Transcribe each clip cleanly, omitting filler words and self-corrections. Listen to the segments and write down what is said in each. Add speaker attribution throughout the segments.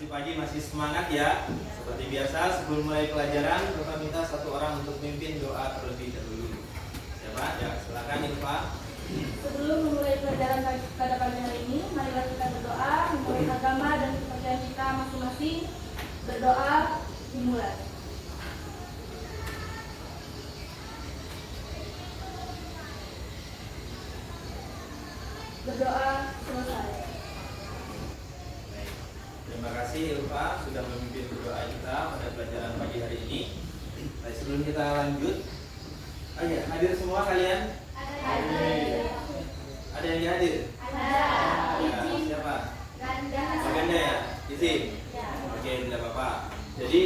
Speaker 1: Masih pagi, masih semangat ya. Seperti biasa, sebelum mulai pelajaran, Bapak minta satu orang untuk memimpin doa terlebih dahulu. Siapa? Ya, silakan Ilva.
Speaker 2: Sebelum memulai pelajaran pada pagi hari ini, marilah kita berdoa, memulai agama dan kepercayaan kita masing-masing. Berdoa dimulai. Berdoa selesai.
Speaker 1: Terima kasih Ilva sudah memimpin doa kita pada pelajaran pagi hari ini. Baik, sebelum kita lanjut, hadir semua kalian? Ada yang hadir? Ya, siapa? Ganda ya? Izin? Oke, tidak apa-apa. Jadi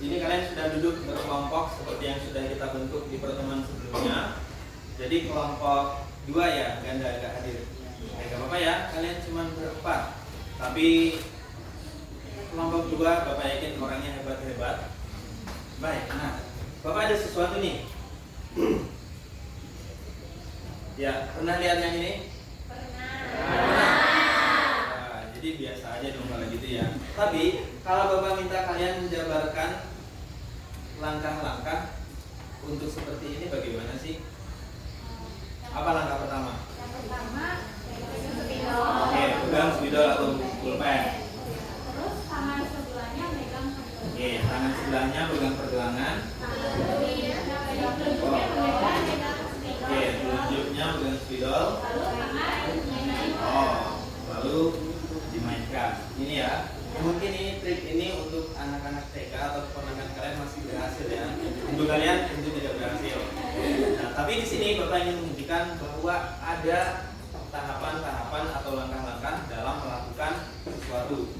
Speaker 1: ini kalian sudah duduk berkelompok seperti yang sudah kita bentuk di pertemuan sebelumnya. Jadi kelompok 2 ya, Ganda agak hadir. Gak apa-apa ya, kalian cuma berempat. Tapi kelompok 2 Bapak yakin orangnya hebat-hebat. Baik, nah Bapak ada sesuatu nih. Ya, pernah lihat yang ini? Pernah. Nah, jadi biasa aja dong kalau gitu ya. Tapi kalau Bapak minta kalian menjabarkan langkah-langkah untuk seperti ini bagaimana sih? Apa langkah pertama?
Speaker 2: Yang pertama,
Speaker 1: Oke, pegang spidol atau pulpen.
Speaker 2: terus tangan sebelahnya megang
Speaker 1: Oke, tangan sebelahnya pegang pergelangan. Oke, telunjuknya pegang spidol. Oh, lalu dimainkan. Ini ya. Mungkin ini trik ini untuk anak-anak TK atau keponakan kalian masih berhasil ya. Untuk kalian tentu tidak berhasil. Nah, tapi di sini Bapak ingin menunjukkan bahwa ada tahapan-tahapan atau langkah-langkah dalam melakukan sesuatu.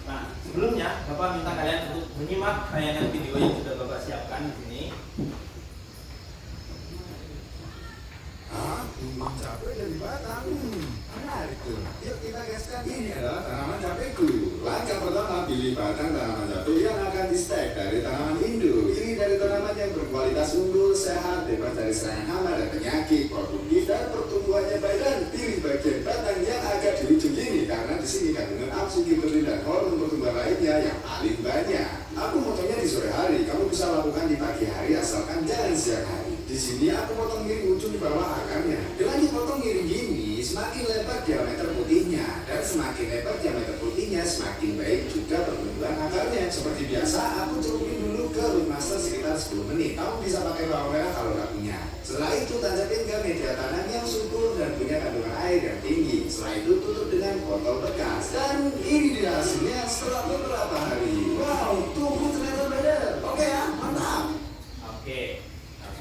Speaker 1: Nah, sebelumnya Bapak minta kalian untuk menyimak tayangan video yang sudah Bapak siapkan di sini.
Speaker 3: Tumbuhan cabai dari batang. Menarik tuh. Yuk kita gaskan. Ini adalah tanaman cabeku. Langkah pertama, pilih batang tanaman cabai yang akan di stek dari tanaman induk. Ini dari tanaman yang berkualitas unggul, sehat, bebas dari serangan hama dan penyakit, produktif dan pertumbuhannya baik. Dan pilih bagian batang yang agak di ujung ini karena di sini kandungan oksigen dan hormon pertumbuhan lainnya yang paling banyak. Aku potongnya di sore hari. Kamu bisa lakukan di pagi hari asalkan jangan siang hari. Di sini aku potong miring ujung di bawah akarnya. Dengan dipotong miring gini, semakin lebar diameter putihnya. Dan semakin lebar diameter putihnya, semakin baik juga pertumbuhan akarnya. Seperti biasa, aku celupin dulu ke root master sekitar 10 menit. Kamu bisa pakai bawang merah kalau nggak punya. Setelah itu tancapin ke media tanam yang subur dan punya kandungan air yang tinggi. Setelah itu tutup dengan botol bekas. Dan ini dia hasilnya setelah beberapa hari. Wow, tumbuh ternyata benar. Oke ya, mantap.
Speaker 1: Oke.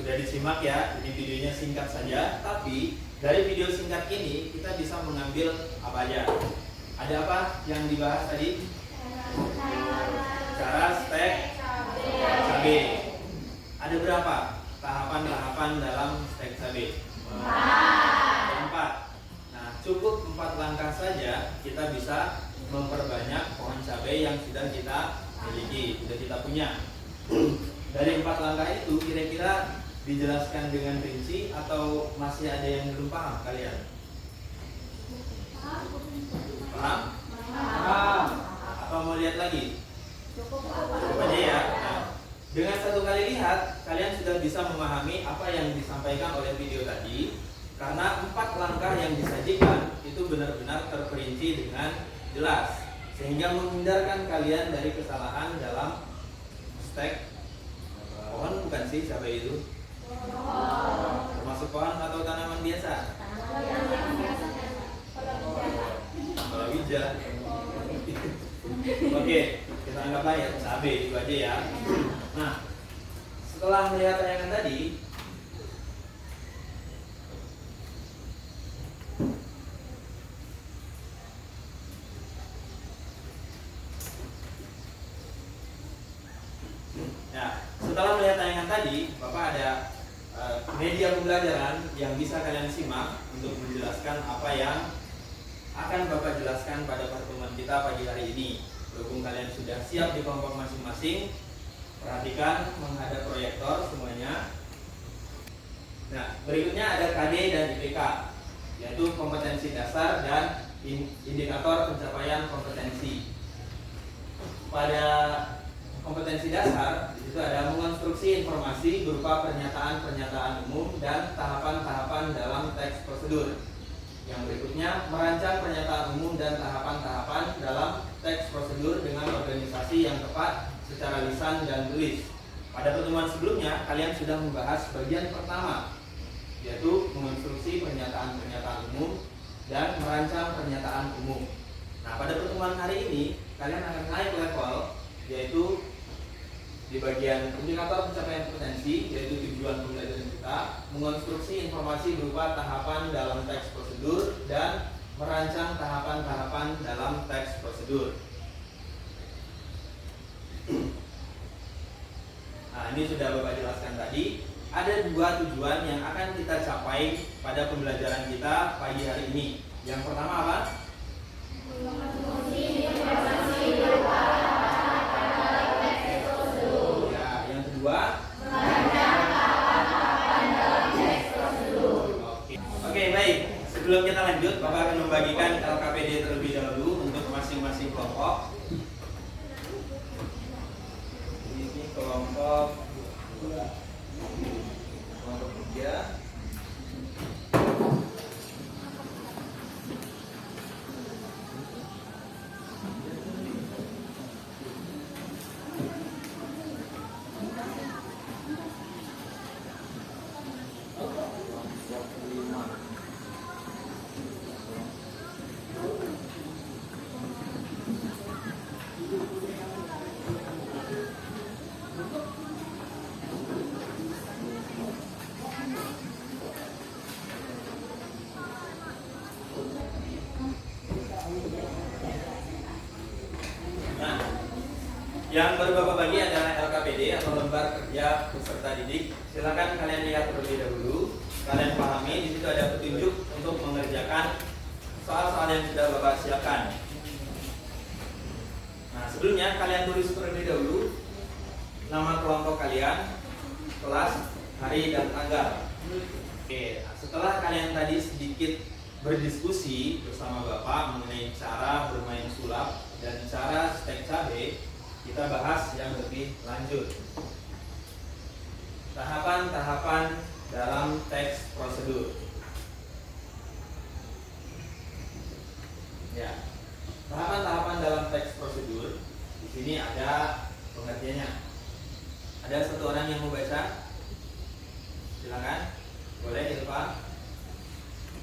Speaker 1: Sudah disimak ya, ini videonya singkat saja. Tapi dari video singkat ini kita bisa mengambil apa aja. Ada apa yang dibahas tadi? Cara stek cabai. Ada berapa tahapan-tahapan dalam stek cabai? 4. Nah, cukup 4 langkah saja kita bisa memperbanyak pohon cabai yang sudah kita miliki, sudah kita punya. Dari 4 langkah itu kira-kira dijelaskan dengan rinci atau masih ada yang belum paham kalian? Paham? Apa mau lihat lagi? Cukup aja ya. Nah, dengan satu kali lihat kalian sudah bisa memahami apa yang disampaikan oleh video tadi, karena 4 langkah yang disajikan itu benar-benar terperinci dengan jelas, sehingga menghindarkan kalian dari kesalahan dalam stek pohon. Bukan sih cabai itu? Termasuk pohon atau tanaman biasa? Palawija. Oke, kita anggaplah ya cabai itu aja ya. Nah, setelah melihat tayangan tadi, setelah melihat tayangan tadi, Bapak ada media pembelajaran yang bisa kalian simak untuk menjelaskan apa yang akan Bapak jelaskan pada pertemuan kita pagi hari ini. Berhubung kalian sudah siap di kelompok masing-masing, perhatikan menghadap proyektor semuanya. Nah, berikutnya ada KD dan IPK, yaitu kompetensi dasar dan indikator pencapaian kompetensi. pada kompetensi dasar, di situ ada mengonstruksi informasi berupa pernyataan-pernyataan umum dan tahapan-tahapan dalam teks prosedur. Yang berikutnya, merancang pernyataan umum dan tahapan-tahapan dalam teks prosedur dengan organisasi yang tepat secara lisan dan tulis. Pada pertemuan sebelumnya, kalian sudah membahas bagian pertama, yaitu mengonstruksi pernyataan-pernyataan umum dan merancang pernyataan umum. Nah, pada pertemuan hari ini, kalian akan naik level, yaitu di bagian indikator pencapaian kompetensi, yaitu tujuan pembelajaran kita, mengonstruksi informasi berupa tahapan dalam teks prosedur dan merancang tahapan-tahapan dalam teks prosedur. Nah, ini sudah Bapak jelaskan tadi. Ada dua tujuan yang akan kita capai pada pembelajaran kita pagi hari ini. Yang pertama apa? Oke, baik. Sebelum kita lanjut, Bapak akan membagikan LKPD terlebih dahulu untuk masing-masing kelompok. Ini kelompok 3. Yang baru Bapak bagi adalah LKPD atau lembar kerja peserta didik. Silakan kalian lihat terlebih dahulu. Kalian pahami, di situ ada petunjuk untuk mengerjakan soal-soal yang sudah Bapak siapkan. Nah, sebelumnya kalian tulis terlebih dahulu nama kelompok kalian, kelas, hari, dan tanggal. Oke, nah, setelah kalian tadi sedikit berdiskusi bersama Bapak mengenai cara bermain sulap dan cara stek cabai, kita bahas yang lebih lanjut. Tahapan-tahapan dalam teks prosedur. Ya, tahapan-tahapan dalam teks prosedur. Di sini ada pengertiannya. Ada satu orang yang mau baca? Silakan. Boleh, Ilva.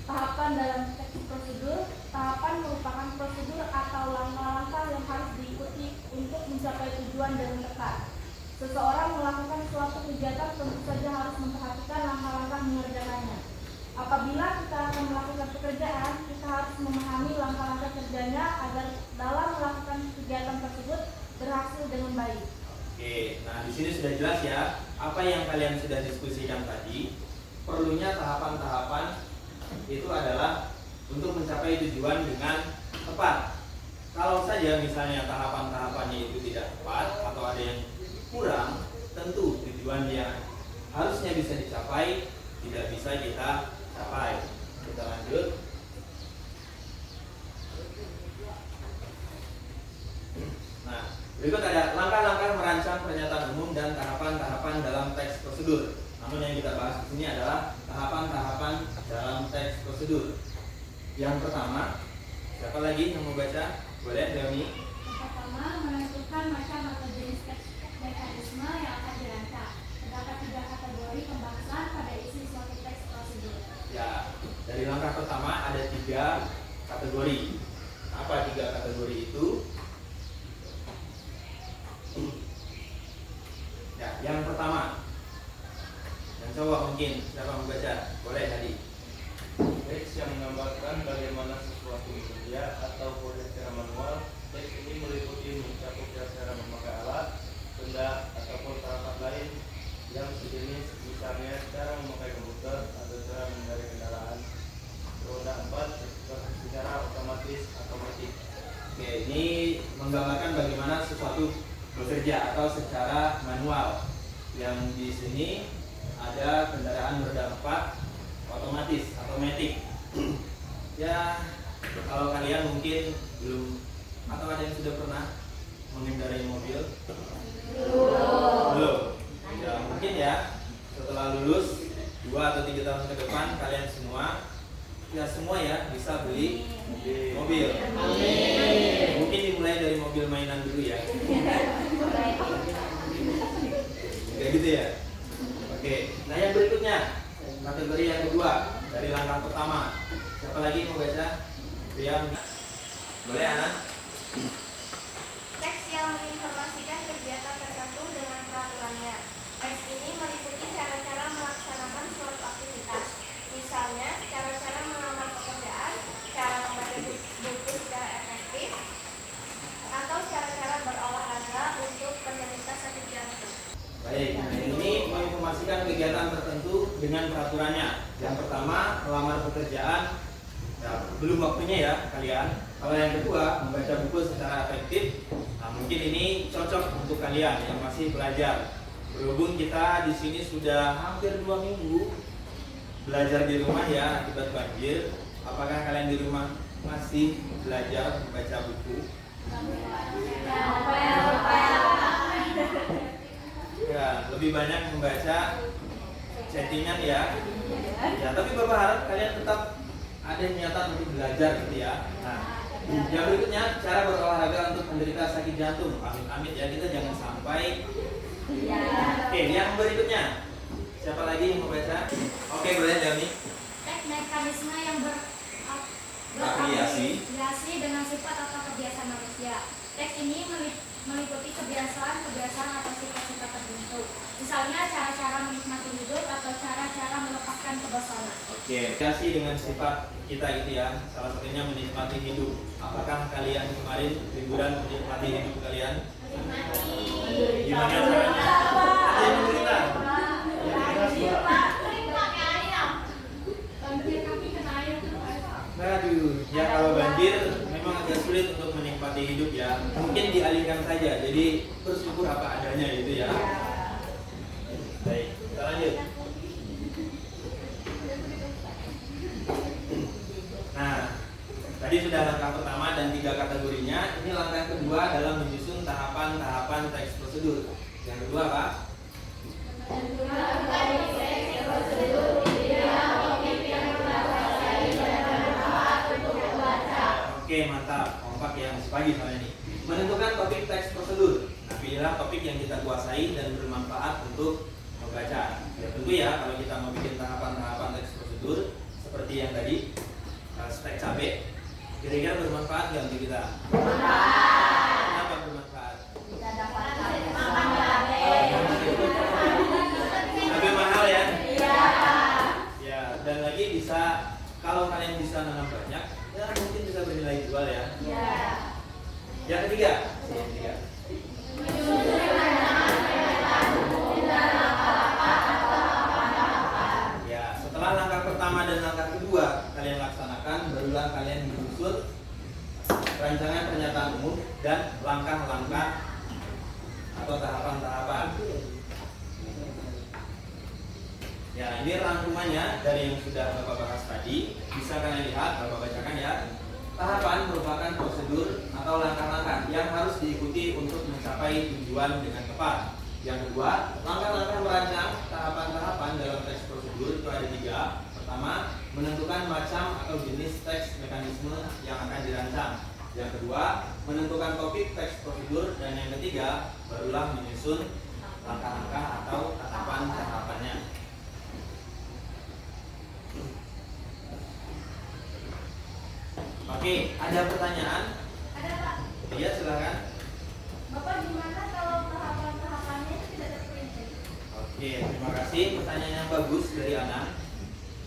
Speaker 2: Tahapan dalam teks prosedur. Tahapan merupakan prosedur atau langkah-langkah yang harus diikuti untuk mencapai tujuan dengan tepat. Seseorang melakukan suatu kegiatan tentu saja harus memperhatikan langkah-langkah mengerjakannya. Apabila kita akan melakukan pekerjaan, kita harus memahami langkah-langkah kerjanya agar dalam melakukan kegiatan tersebut berhasil dengan baik.
Speaker 1: Oke, nah di sini sudah jelas ya apa yang kalian sudah diskusikan tadi. Perlunya tahapan-tahapan itu adalah untuk mencapai tujuan dengan tepat. Kalau saja misalnya tahapan-tahapannya itu tidak tepat atau ada yang kurang, tentu tujuan yang harusnya bisa dicapai tidak bisa kita capai. Kita lanjut. Nah, berikut ada langkah-langkah merancang pernyataan umum dan tahapan-tahapan dalam teks prosedur. Namun yang kita bahas di sini adalah tahapan-tahapan dalam teks prosedur. Yang pertama, siapa lagi yang mau baca? Boleh, Dami.
Speaker 2: Yang pertama, menentukan macam atau jenis teks mekanisme yang akan dirancang. Terdapat 3 kategori pembahasan pada isi suatu teks prosedur.
Speaker 1: Ya, dari langkah pertama ada 3 kategori. Apa 3 kategori itu? Ya, yang pertama, yang cowok mungkin siapa mau baca? Boleh, Hadi.
Speaker 4: Teks yang menggambarkan bagaimana sesuatu bekerja atau proses secara manual. Teks ini meliputi mencakup cara memakai alat, benda, ataupun perangkat lain yang sejenis, misalnya cara memakai komputer atau cara mengendarai kendaraan roda 4 secara otomatis atau matik.
Speaker 1: Oke, ini menggambarkan bagaimana sesuatu bekerja atau secara manual. Yang di sini ada kendaraan roda 4 otomatis atau matic. Ya, kalau kalian mungkin belum atau ada yang sudah pernah mengendarai mobil? Belum. Ya mungkin ya setelah lulus 2 atau 3 tahun ke depan kalian semua ya bisa beli mobil. Mungkin dimulai dari mobil mainan dulu ya. Kayak gitu ya. Oke, nah yang berikutnya kategori yang kedua dari langkah pertama. Siapa lagi mau baca? Yang boleh Ana?
Speaker 5: Teks yang menginformasikan kegiatan tertentu dengan peraturannya. Teks ini meliputi cara-cara melaksanakan suatu aktivitas. Misalnya, cara-cara melamar pekerjaan, cara membaca buku secara efektif, atau cara-cara berolahraga untuk penderita sakit jantung.
Speaker 1: Baik, nah ini menginformasikan kegiatan tertentu dengan peraturannya. Yang pertama, melamar pekerjaan. Ya, belum waktunya ya kalian. Kalau yang kedua, membaca buku secara efektif. Nah, mungkin ini cocok untuk kalian yang masih belajar. Berhubung kita di sini sudah hampir 2 minggu belajar di rumah ya akibat banjir. Apakah kalian di rumah masih belajar membaca buku? Ya, lebih banyak membaca chattingan ya. Ya, tapi Bapak harap kalian tetap ada niatan untuk belajar gitu ya. Nah, yang berikutnya cara berolahraga untuk menderita sakit jantung. Amit-amit ya, kita jangan sampai. Oke, yang berikutnya siapa lagi yang mau baca? Oke, boleh Dami.
Speaker 5: Teks mekanisme yang
Speaker 1: Afiliasi
Speaker 5: dengan sifat atau kebiasaan manusia. Teks ini meliputi kebiasaan atau sifat-sifat tertentu. Misalnya cara-cara menikmati hidup atau cara-cara melepaskan kebosanan.
Speaker 1: Oke, afiliasi dengan sifat kita gitu ya. Salah satunya menikmati hidup. Apakah kalian kemarin liburan menikmati hidup kalian? Gimana caranya? Ada yang mencerita? Aduh, ya kalau banjir memang agak sulit untuk menikmati hidup ya. Mungkin dialihkan saja, jadi bersyukur apa adanya gitu ya. Baik, kita lanjut. Nah, tadi sudah langkah pertama dan 3 kategorinya. Ini langkah kedua dalam menyusun tahapan-tahapan teks prosedur. Yang kedua apa? Oke, mantap. Kompak ya, masih pagi soalnya nih. Menentukan topik teks prosedur. Nah, pilihlah topik yang kita kuasai dan bermanfaat untuk membaca. Ya tentu ya, kalau kita mau bikin tahapan-tahapan teks prosedur seperti yang tadi, stek cabai, kira-kira bermanfaat nggak untuk kita? Kenapa bermanfaat? Lebih mahal ya? Ya, dan lagi bisa, kalau kalian bisa nanam banyak, ya mungkin bisa bernilai jual ya. Yang ketiga, ya setelah langkah pertama dan langkah kedua kalian laksanakan, barulah kalian menyusun rancangan pernyataan umum dan langkah-langkah atau tahapan-tahapan. Ya, ini rangkumannya dari yang sudah Bapak bahas tadi. Bisa kalian lihat, Bapak bacakan ya. Tahapan merupakan prosedur atau langkah-langkah yang harus diikuti untuk mencapai tujuan dengan tepat. Yang kedua, langkah-langkah merancang tahapan-tahapan dalam teks prosedur itu ada 3. Pertama, menentukan macam atau jenis teks mekanisme yang akan dirancang. Yang kedua, menentukan topik teks prosedur. Dan yang ketiga, barulah menyusun langkah-langkah atau tahapan-tahapannya. Oke, ada pertanyaan?
Speaker 2: Ada Pak.
Speaker 1: Iya, silakan.
Speaker 2: Bapak gimana kalau tahapan-tahapannya itu tidak terperinci?
Speaker 1: Oke, terima kasih. Pertanyaan yang bagus dari Ana.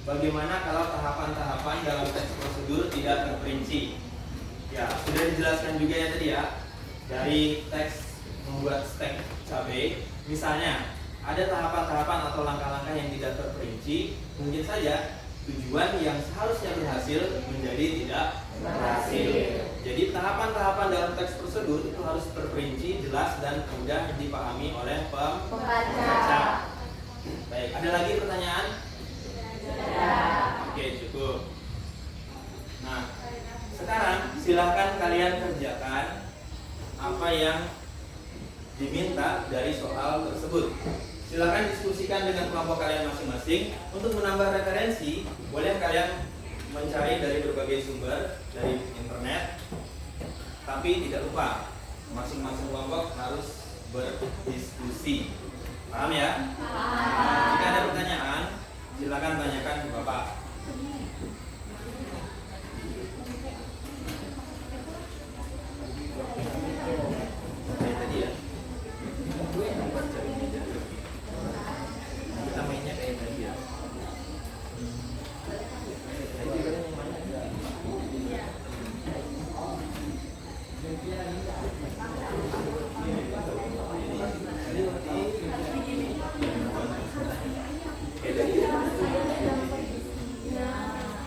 Speaker 1: Bagaimana kalau tahapan-tahapan dalam teks prosedur tidak terperinci? Ya, sudah dijelaskan juga ya tadi ya. Dari teks membuat stek cabai, misalnya ada tahapan-tahapan atau langkah-langkah yang tidak terperinci, mungkin saja tujuan yang seharusnya berhasil menjadi tidak berhasil. Jadi tahapan-tahapan dalam teks prosedur itu harus terperinci, jelas dan mudah dipahami oleh pembaca. Baik, ada lagi pertanyaan? Oke, cukup. Nah, sekarang silahkan kalian kerjakan apa yang diminta dari soal tersebut. Silakan diskusikan dengan kelompok kalian masing-masing. Untuk menambah referensi, boleh kalian mencari dari berbagai sumber dari internet. Tapi tidak lupa, masing-masing kelompok harus berdiskusi. Paham ya? Jika ada pertanyaan, silakan tanyakan ke Bapak. Kayak tadi ya. Kita mainnya kayak tadi ya.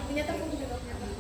Speaker 5: Punya tepung juga punya tepung.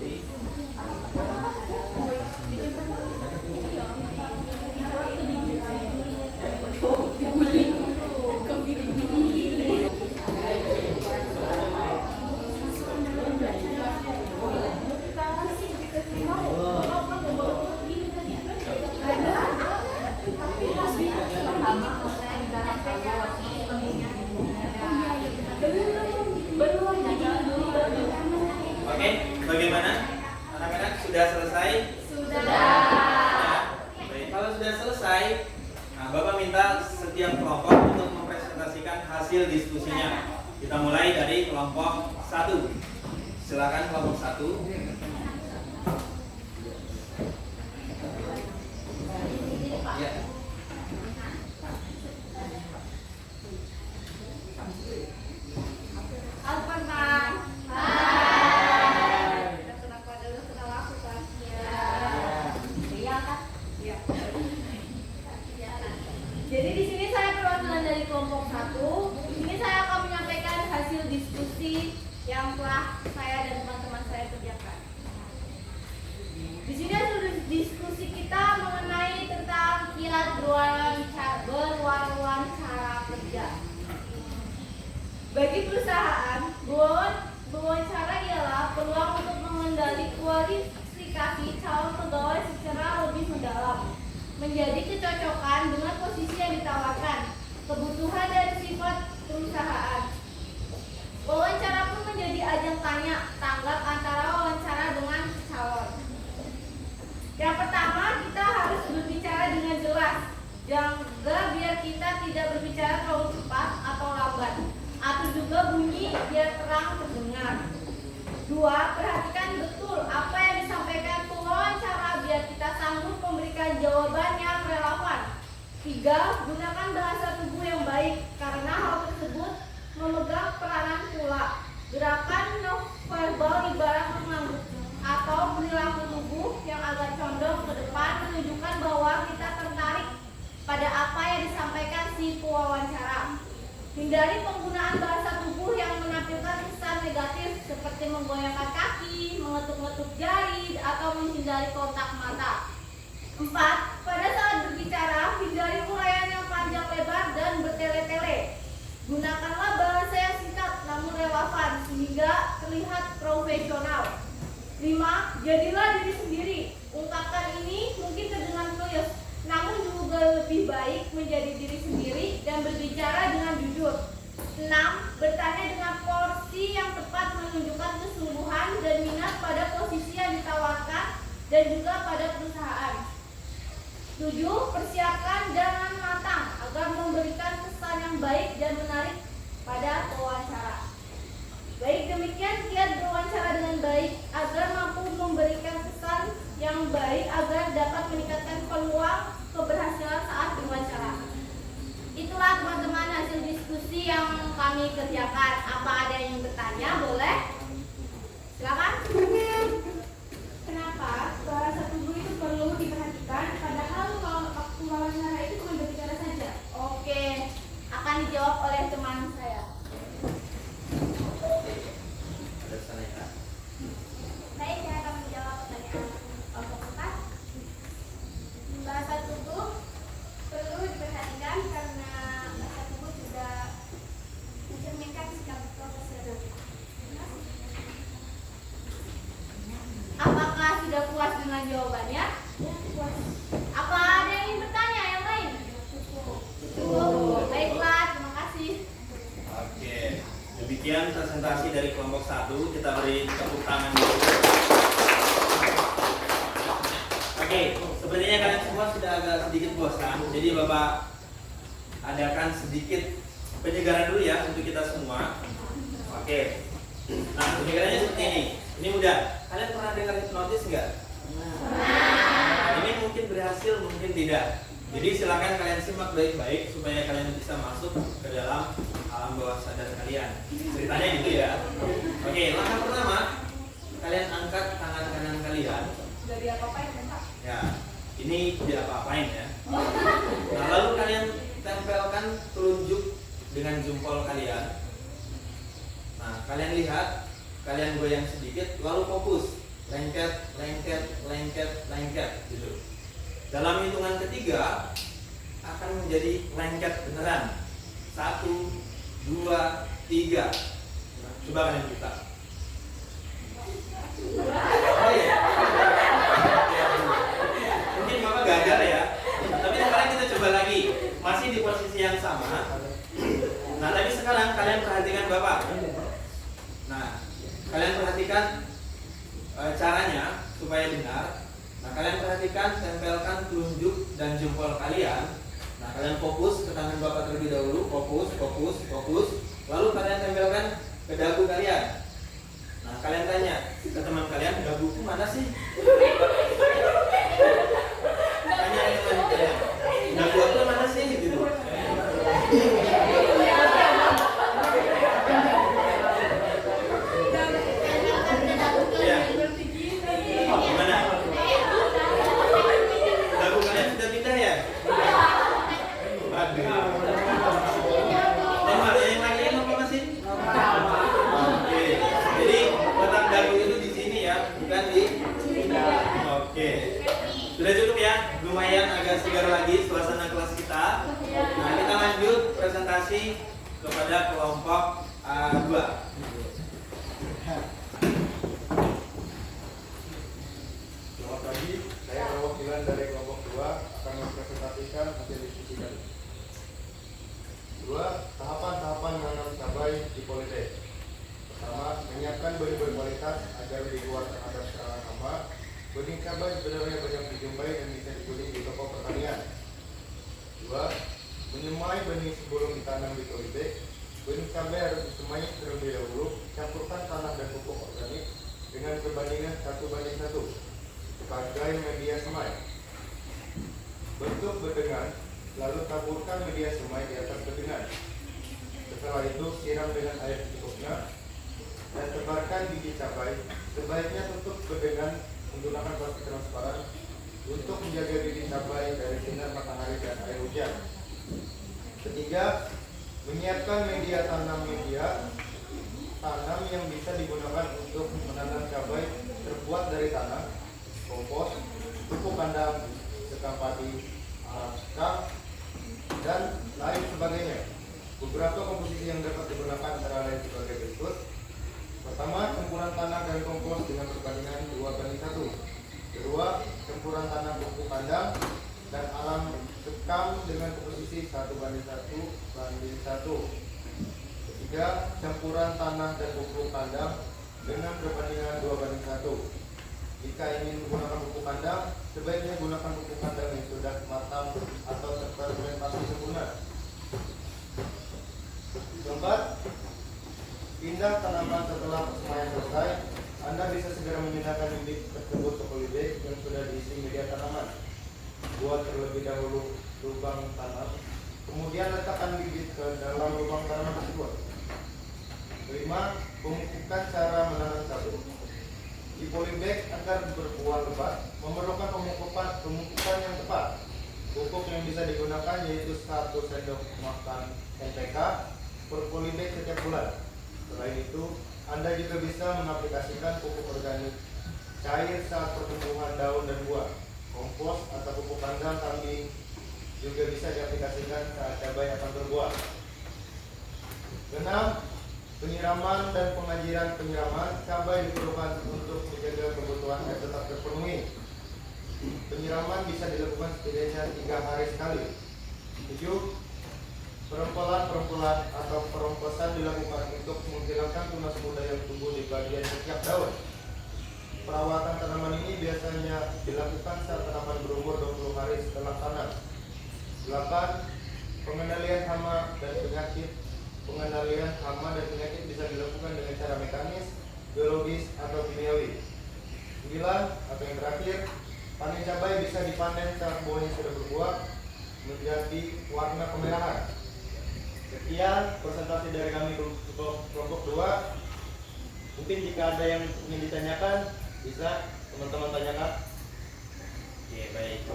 Speaker 1: Oke, bagaimana? Anak-anak sudah selesai?
Speaker 5: Sudah.
Speaker 1: Ya. Baik, kalau sudah selesai, nah, Bapak minta setiap kelompok untuk mempresentasikan hasil diskusinya. Kita mulai dari kelompok 1. Silakan kelompok 1. Ya.
Speaker 2: Jadi di sini saya perwakilan dari kelompok 1. Di sini saya akan menyampaikan hasil diskusi yang telah saya dan teman-teman saya kerjakan. Di sini hasil diskusi kita mengenai tentang kiat berwawancara kerja. Bagi perusahaan, berwawancara ialah peluang untuk mengenali kualifikasi calon pegawai secara lebih mendalam, menjadi kecocokan dengan posisi yang ditawarkan, kebutuhan dan sifat perusahaan. Wawancara pun menjadi ajang tanya tanggap antara wawancara dengan calon. Yang pertama, kita harus berbicara dengan jelas, jaga biar kita tidak berbicara terlalu cepat atau lambat. Atur juga bunyi biar terang terdengar. 2. Perhatikan betul apa yang disampaikan pewawancara biar kita sanggup memberikan jawaban yang relevan. 3. Gunakan bahasa tubuh yang baik karena hal tersebut memegang peranan pula. Gerakan nonverbal ibarat mengangguk atau perilaku tubuh yang agak condong ke depan menunjukkan bahwa kita tertarik pada apa yang disampaikan si pewawancara. Hindari penggunaan bahasa tubuh yang menampilkan kesan negatif seperti menggoyangkan kaki, mengetuk-ngetuk jari, atau menghindari kontak mata. 4. Pada saat berbicara, hindari uraian yang panjang lebar dan bertele-tele. Gunakanlah bahasa yang singkat namun relevan sehingga terlihat profesional. 5. Jadilah diri sendiri. Ungkapkan ini mungkin terdengar tulus, namun juga lebih baik menjadi diri sendiri dan berbicara dengan jujur. 6. Bertanya dengan porsi yang tepat menunjukkan kesungguhan dan minat pada posisi yang ditawarkan dan juga pada perusahaan. 7. Persiapkan dengan matang agar memberikan kesan yang baik dan menarik pada pewawancara. Baik, demikian kiat berwawancara dengan baik agar mampu memberikan kesan yang baik agar dapat meningkatkan peluang keberhasilan saat diwawancara. Itulah teman-teman hasil diskusi yang kami kerjakan. Apa ada yang bertanya? Boleh? Silakan. Kenapa bahasa tubuh itu perlu diperhatikan padahal waktu wawancara itu cuma berbicara saja? Oke, akan dijawab oleh teman saya.
Speaker 5: Baik, saya akan menjawab pertanyaan kelompok 4. Bahasa tubuh perlu diperhatikan karena bahasa tubuh juga mencerminkan sikap profesional.
Speaker 2: Apakah sudah puas dengan jawabannya?
Speaker 5: Ya, puas.
Speaker 2: Apa ada yang ingin
Speaker 1: presentasi dari kelompok 1. Kita beri tepuk tangan dulu. Oke, sepertinya kalian semua sudah agak sedikit bosan. Jadi Bapak adakan sedikit penyegaran dulu ya untuk kita semua. Oke. Nah, penyegarannya seperti ini. Ini mudah. Kalian pernah dengar hipnotis nggak? Ini mungkin berhasil, mungkin tidak. Jadi silakan kalian simak baik-baik supaya kalian bisa masuk ke dalam alam bawah sadar kalian. Ceritanya gitu ya. Oke, langkah pertama, kalian angkat tangan kanan kalian.
Speaker 2: Sudah diapa-apain kan, Pak?
Speaker 1: Ya, ini tidak apa-apain ya. Nah, lalu kalian tempelkan telunjuk dengan jempol kalian. Nah, kalian lihat, kalian goyang sedikit, lalu fokus, lengket, lengket, lengket, lengket, gitu. Dalam hitungan ketiga akan menjadi lengket beneran. 1, 2, 3. Nah, coba kalian buka. Oh iya. Mungkin Bapak gagal ya. Tapi sekarang kita coba lagi. Masih di posisi yang sama. Nah, tapi sekarang kalian perhatikan Bapak. Nah, kalian perhatikan caranya supaya benar. Nah, kalian perhatikan, tempelkan telunjuk dan jempol kalian. Nah, kalian fokus ke tangan Bapak terlebih dahulu. Fokus, fokus, fokus. Lalu kalian tempelkan ke dagu kalian. Nah, kalian tanya ke teman kalian, daguku mana sih? Tanya ke teman kalian, dagu aku mana sih? Gitu. Ya. Gimana? Dagu kalian sudah pindah ya? Aduh. Normal, yang lain apa masih? Oke. Jadi letak dagu itu di sini ya, bukan di. Oke. Sudah cukup ya? Lumayan agak segar lagi suasana kelas kita. Nah, kita lanjut presentasi kepada kelompok 2.
Speaker 6: Selamat pagi, saya perwakilan dari kelompok 2 akan mempresentasikan hasil diskusi kami. 2. Tahapan-tahapan menanam cabai di Polybag. Pertama, menyiapkan benih berkualitas agar di luar terhadap serangan hama. Benih cabai sebenarnya banyak dijumpai dan bisa dibeli di toko pertanian. 2. Menyemai benih sebelum ditanam di Polybag. Benih cabai harus disemai terlebih dahulu. Campurkan tanah dan pupuk organik dengan perbandingan 1:1 sebagai media semai. Bentuk bedengan, lalu taburkan media semai di atas bedengan. Setelah itu siram dengan air secukupnya dan tebarkan biji cabai. Sebaiknya tutup bedengan menggunakan plastik transparan untuk menjaga biji cabai dari sinar matahari dan air hujan. 3. Menyiapkan media tanam yang bisa digunakan untuk menanam cabai terbuat dari tanah, kompos, pupuk kandang, sekam padi, sekam, dan lain sebagainya. Beberapa komposisi yang dapat digunakan antara lain sebagai berikut. Pertama, campuran tanah dan kompos dengan perbandingan 2:1. Kedua, campuran tanah pupuk kandang dan alam sekam dengan komposisi 1:1. Ketiga, campuran tanah dan pupuk kandang dengan perbandingan 2:1. Jika ingin menggunakan pupuk kandang, sebaiknya gunakan pupuk kandang yang sudah matang atau terfermentasi sempurna. 4. Pindah tanaman setelah persemaian selesai. Anda bisa segera memindahkan bibit tersebut ke polybag yang sudah diisi media tanaman. Buat terlebih dahulu lubang tanam, kemudian letakkan bibit ke dalam lubang tanaman tersebut. 5. Pemupukan cara menanam cabai. Di polybag agar berbuah lebat memerlukan pemupukan yang tepat. Pupuk yang bisa digunakan yaitu 1 sendok makan NPK per polybag setiap bulan. Selain itu, Anda juga bisa mengaplikasikan pupuk organik cair saat pertumbuhan daun dan buah. Kompos atau pupuk kandang kambing juga bisa diaplikasikan saat cabai akan berbuah. 6. Penyiraman dan pengajiran penyiraman. Cabai diperlukan untuk menjaga kebutuhan air tetap terpenuhi. Penyiraman bisa dilakukan setidaknya 3 hari sekali. 7. Perempelan atau peromposan dilakukan untuk menghilangkan tunas muda yang tumbuh di bagian setiap daun. Perawatan tanaman ini biasanya dilakukan saat tanaman berumur 20 hari setelah tanam. 8. Pengendalian hama dan penyakit. Pengendalian hama dan penyakit bisa dilakukan dengan cara mekanis, biologis, atau kimiawi. 9. Atau yang terakhir, panen cabai bisa dipanen saat buahnya sudah berbuah menjadi warna kemerahan. Sekian presentasi dari kami kelompok 2. Mungkin jika ada yang ingin ditanyakan, bisa teman-teman tanyakan.
Speaker 1: Oke, baik.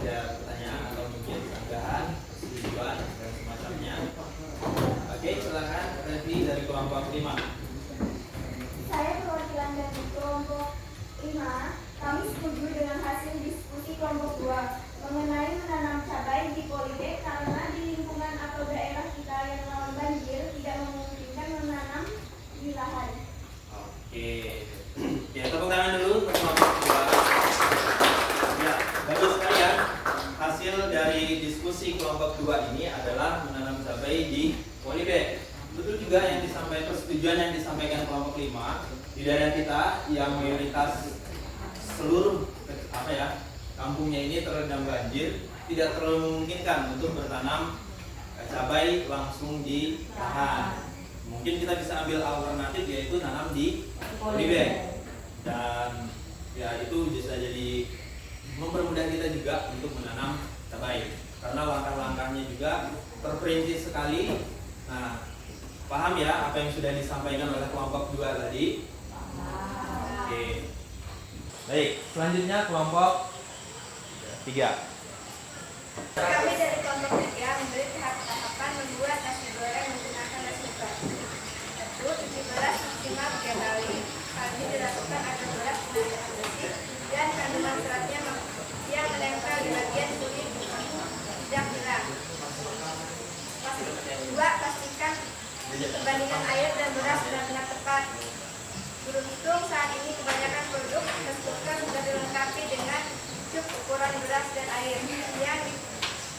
Speaker 1: Ada pertanyaan atau mungkin sanggahan, persetujuan dan semacamnya. Oke, silakan Revi dari kelompok 5.
Speaker 5: Saya perwakilan dari kelompok 5. Kami setuju dengan hasil diskusi kelompok 2 mengenai menanam cabai di polybag karena di lingkungan atau daerah kita yang rawan banjir tidak memungkinkan menanam di lahan.
Speaker 1: Oke. Ya, tepuk tangan dulu untuk kelompok 2. Ya, bagus sekalian. Hasil dari diskusi kelompok 2 ini adalah menanam cabai di polybag. Betul juga yang disampaikan, persetujuan yang disampaikan kelompok 5 di daerah kita yang mayoritas seluruh kampungnya ini terendam banjir, tidak terlalu memungkinkan untuk bertanam cabai langsung di lahan. Mungkin kita bisa ambil alternatif, yaitu tanam di polybag, dan ya itu bisa jadi mempermudah kita juga untuk menanam cabai karena langkah-langkahnya juga terperinci sekali. Nah, paham ya apa yang sudah disampaikan oleh kelompok 2 tadi? Oke. Baik, selanjutnya kelompok 3.
Speaker 5: Kami dari kelompok 3 memberi tahapan membuat nasi goreng menggunakan nasi ketan. 1. 17 maksimal 3 kali. Hal ini dilakukan agar beras benar-benar bersih dan kandungan seratnya yang menempel di bagian kulit tidak hilang. 2. Pastikan perbandingan air dan beras benar-benar tepat. Beruntung saat ini kebanyakan produk tersebut sudah dilengkapi dengan cup ukuran beras dan air yang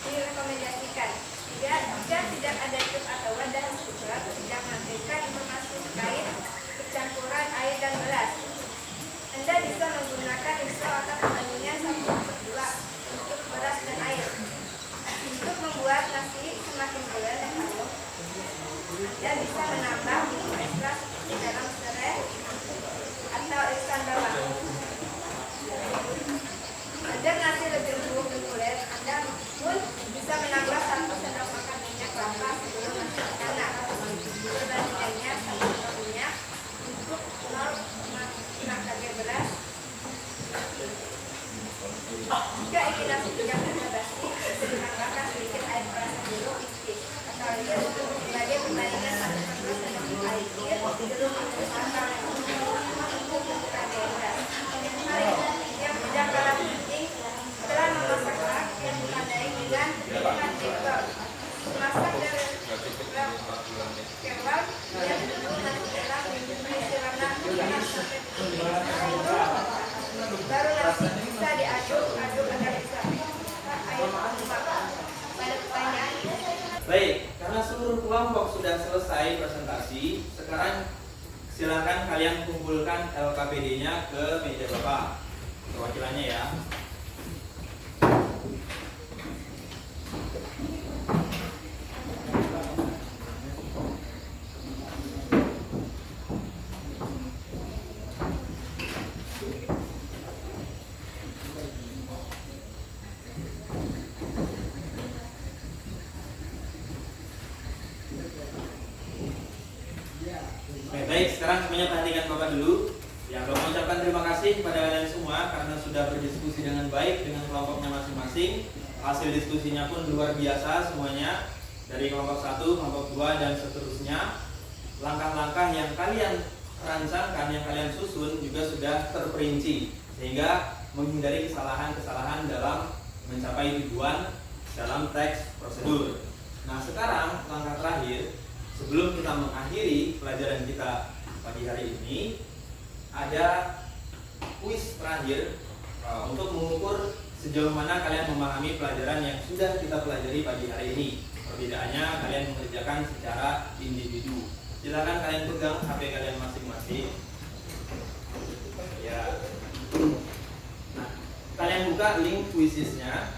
Speaker 5: direkomendasikan. Jika tidak ada cup atau wadah ukuran, tidak menampilkan informasi terkait percampuran air dan beras. Anda bisa menggunakan Excel atau perbandingan 1/2 untuk beras dan air. Untuk membuat nasi semakin gula dan halus, Anda bisa menambah bumbu ekstra seperti garam serai atau irisan bawang. Agar nasi lebih empuk dan gurih, Anda pun bisa menambah 1 sendok makan minyak kelapa sebelum nasi ditanak. Perbandingannya 1 sendok minyak untuk 0,5 kg beras. Jika ingin nasi tidak basa-basi, tambahkan sedikit air panas dulu tipis. Atau air sebagai perbandingan 1/4 sendok air jeruk atau untuk kg beras. Yang tidak kalah penting, setelah memasak kerak yang ditandai dengan pilihan jengkol. Masak dari kewal yang tentu nasi kerak berisi warna merah sampai kuning. Baru nasi bisa diaduk-aduk agar bisa air tumpah. Pada pertanyaan.
Speaker 1: Baik, karena seluruh kelompok sudah selesai presentasi, sekarang silakan kalian kumpulkan LKPD-nya ke meja Bapak. Perwakilannya ya. Baik, sekarang semuanya perhatikan Bapak dulu. Ya, Bapak mengucapkan terima kasih kepada kalian semua karena sudah berdiskusi dengan baik dengan kelompoknya masing-masing. Hasil diskusinya pun luar biasa semuanya, dari kelompok 1, kelompok 2 dan seterusnya. Langkah-langkah yang kalian rancangkan, yang kalian susun juga sudah terperinci sehingga menghindari kesalahan-kesalahan dalam mencapai tujuan dalam teks prosedur. Nah, sekarang langkah terakhir sebelum kita mengakhiri pelajaran kita pagi hari ini, ada kuis terakhir untuk mengukur sejauh mana kalian memahami pelajaran yang sudah kita pelajari pagi hari ini. Perbedaannya kalian mengerjakan secara individu. Silakan kalian pegang HP kalian masing-masing. Ya. Nah, kalian buka link quizisnya.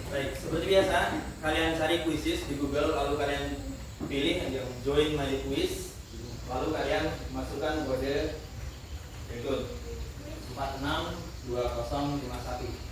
Speaker 1: Baik, seperti biasa, kalian cari quizis di Google, lalu kalian pilih yang join my quiz, lalu kalian masukkan kode berikut 462051.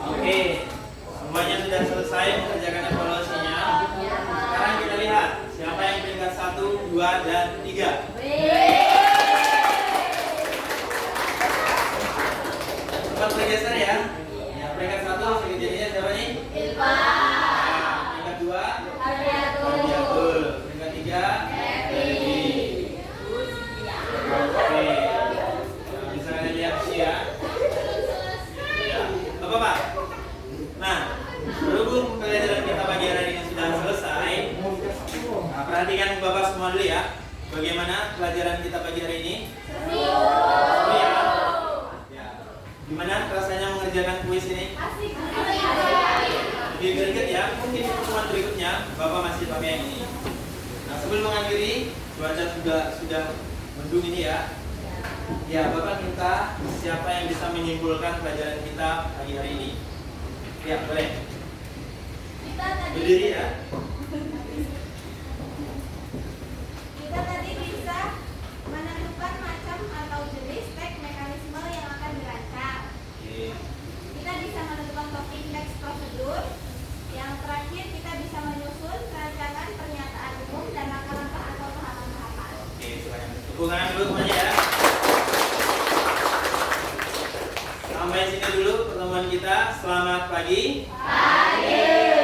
Speaker 1: Oke, semuanya sudah selesai mengerjakan evaluasinya. Sekarang kita lihat siapa yang peringkat 1, 2, dan 3. Cepat bergeser ya. Ya, peringkat 1 sekejadiannya siapa nih? Peringkat 2, Ardiatul. Peringkat 3, Devi. Oke. Nah, bisa kalian lihat ya. Bapak. Nah, berhubung pelajaran kita pagi hari ini sudah selesai, nah, perhatikan Bapak semua dulu ya. Bagaimana pelajaran kita pagi hari ini? Seru ya? Ya. Gimana rasanya mengerjakan kuis ini? Lebih greget ya. Mungkin di pertemuan berikutnya Bapak masih pakai yang ini. Nah, sebelum mengakhiri, cuaca sudah mendung ini ya. Ya, Bapak minta siapa yang bisa menyimpulkan pelajaran kita pagi hari ini. Ya, boleh. Berdiri ya.
Speaker 5: Kita tadi bisa menentukan macam atau jenis teks mekanisme yang akan dirancang.
Speaker 1: Oke.
Speaker 5: Kita bisa menentukan topik teks prosedur. Yang terakhir kita bisa menyusun rancangan pernyataan umum dan langkah-langkah atau tahapan-tahapan.
Speaker 1: Oke, silakan. Tepuk tangan dulu semuanya ya. Sampai sini dulu pertemuan kita. Selamat pagi.
Speaker 5: Pagi.